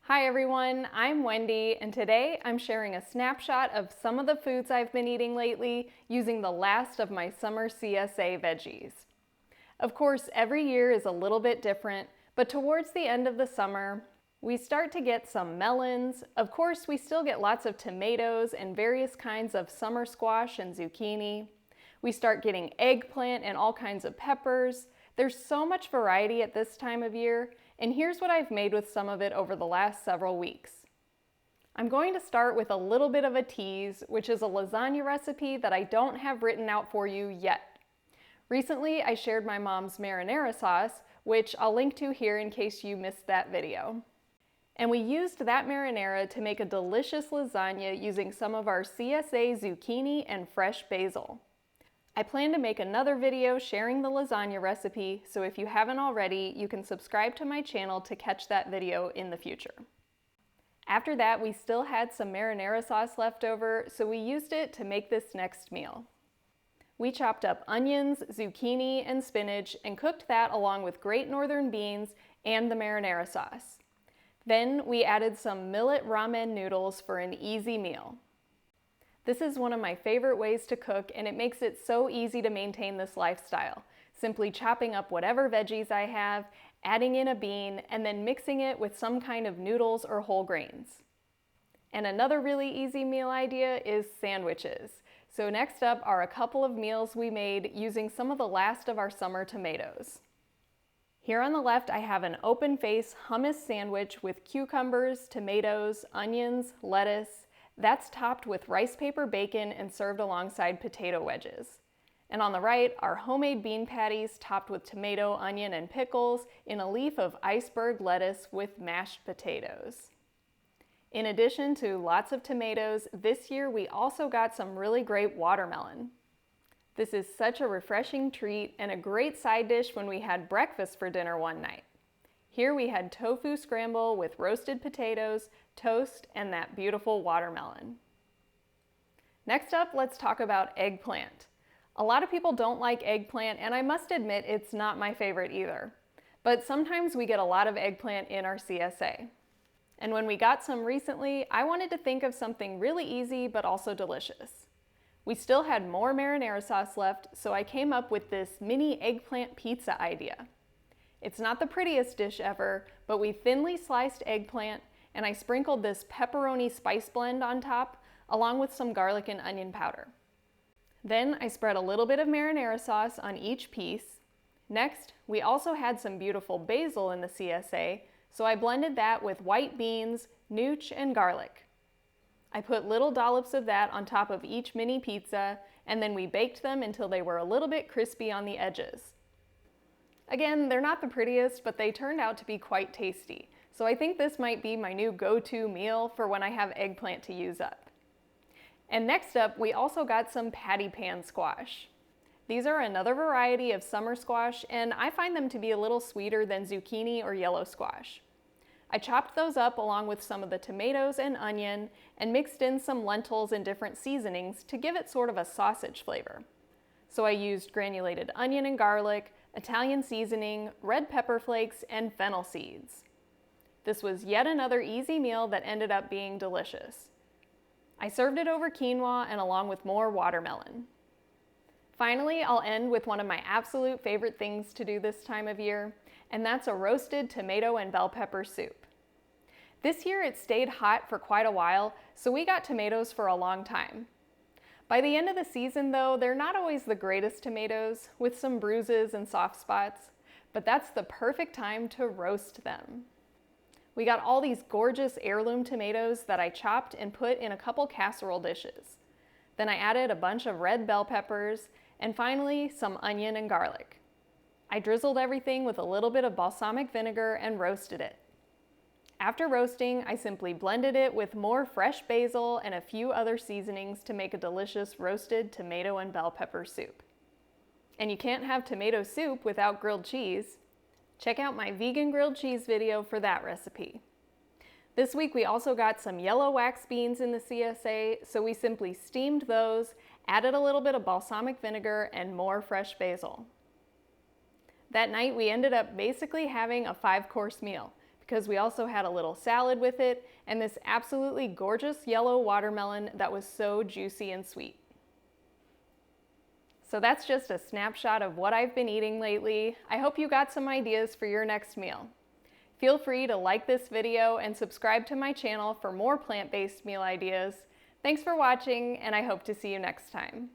Hi everyone, I'm Wendy, and today I'm sharing a snapshot of some of the foods I've been eating lately using the last of my summer CSA veggies. Of course, every year is a little bit different, but towards the end of the summer, we start to get some melons. Of course, we still get lots of tomatoes and various kinds of summer squash and zucchini. We start getting eggplant and all kinds of peppers. There's so much variety at this time of year, and here's what I've made with some of it over the last several weeks. I'm going to start with a little bit of a tease, which is a lasagna recipe that I don't have written out for you yet. Recently, I shared my mom's marinara sauce, which I'll link to here in case you missed that video. And we used that marinara to make a delicious lasagna using some of our CSA zucchini and fresh basil. I plan to make another video sharing the lasagna recipe, so if you haven't already, you can subscribe to my channel to catch that video in the future. After that, we still had some marinara sauce left over, so we used it to make this next meal. We chopped up onions, zucchini, and spinach and cooked that along with Great Northern beans and the marinara sauce. Then we added some millet ramen noodles for an easy meal. This is one of my favorite ways to cook, and it makes it so easy to maintain this lifestyle. Simply chopping up whatever veggies I have, adding in a bean, and then mixing it with some kind of noodles or whole grains. And another really easy meal idea is sandwiches. So next up are a couple of meals we made using some of the last of our summer tomatoes. Here on the left, I have an open-face hummus sandwich with cucumbers, tomatoes, onions, lettuce. That's topped with rice paper bacon and served alongside potato wedges. And on the right are homemade bean patties topped with tomato, onion, and pickles in a leaf of iceberg lettuce with mashed potatoes. In addition to lots of tomatoes, this year we also got some really great watermelon. This is such a refreshing treat and a great side dish when we had breakfast for dinner one night. Here we had tofu scramble with roasted potatoes, toast, and that beautiful watermelon. Next up, let's talk about eggplant. A lot of people don't like eggplant, and I must admit it's not my favorite either. But sometimes we get a lot of eggplant in our CSA. And when we got some recently, I wanted to think of something really easy but also delicious. We still had more marinara sauce left, so I came up with this mini eggplant pizza idea. It's not the prettiest dish ever, but we thinly sliced eggplant, and I sprinkled this pepperoni spice blend on top, along with some garlic and onion powder. Then I spread a little bit of marinara sauce on each piece. Next, we also had some beautiful basil in the CSA, so I blended that with white beans, nooch, and garlic. I put little dollops of that on top of each mini pizza, and then we baked them until they were a little bit crispy on the edges. Again, they're not the prettiest, but they turned out to be quite tasty. So I think this might be my new go-to meal for when I have eggplant to use up. And next up, we also got some patty pan squash. These are another variety of summer squash, and I find them to be a little sweeter than zucchini or yellow squash. I chopped those up along with some of the tomatoes and onion and mixed in some lentils and different seasonings to give it sort of a sausage flavor. So I used granulated onion and garlic, Italian seasoning, red pepper flakes, and fennel seeds. This was yet another easy meal that ended up being delicious. I served it over quinoa and along with more watermelon. Finally, I'll end with one of my absolute favorite things to do this time of year, and that's a roasted tomato and bell pepper soup. This year it stayed hot for quite a while, so we got tomatoes for a long time. By the end of the season though, they're not always the greatest tomatoes, with some bruises and soft spots, but that's the perfect time to roast them. We got all these gorgeous heirloom tomatoes that I chopped and put in a couple casserole dishes. Then I added a bunch of red bell peppers, and finally some onion and garlic. I drizzled everything with a little bit of balsamic vinegar and roasted it. After roasting, I simply blended it with more fresh basil and a few other seasonings to make a delicious roasted tomato and bell pepper soup. And you can't have tomato soup without grilled cheese. Check out my vegan grilled cheese video for that recipe. This week we also got some yellow wax beans in the CSA, so we simply steamed those, added a little bit of balsamic vinegar, and more fresh basil. That night we ended up basically having a 5-course meal, because we also had a little salad with it and this absolutely gorgeous yellow watermelon that was so juicy and sweet. So that's just a snapshot of what I've been eating lately. I hope you got some ideas for your next meal. Feel free to like this video and subscribe to my channel for more plant-based meal ideas. Thanks for watching, and I hope to see you next time.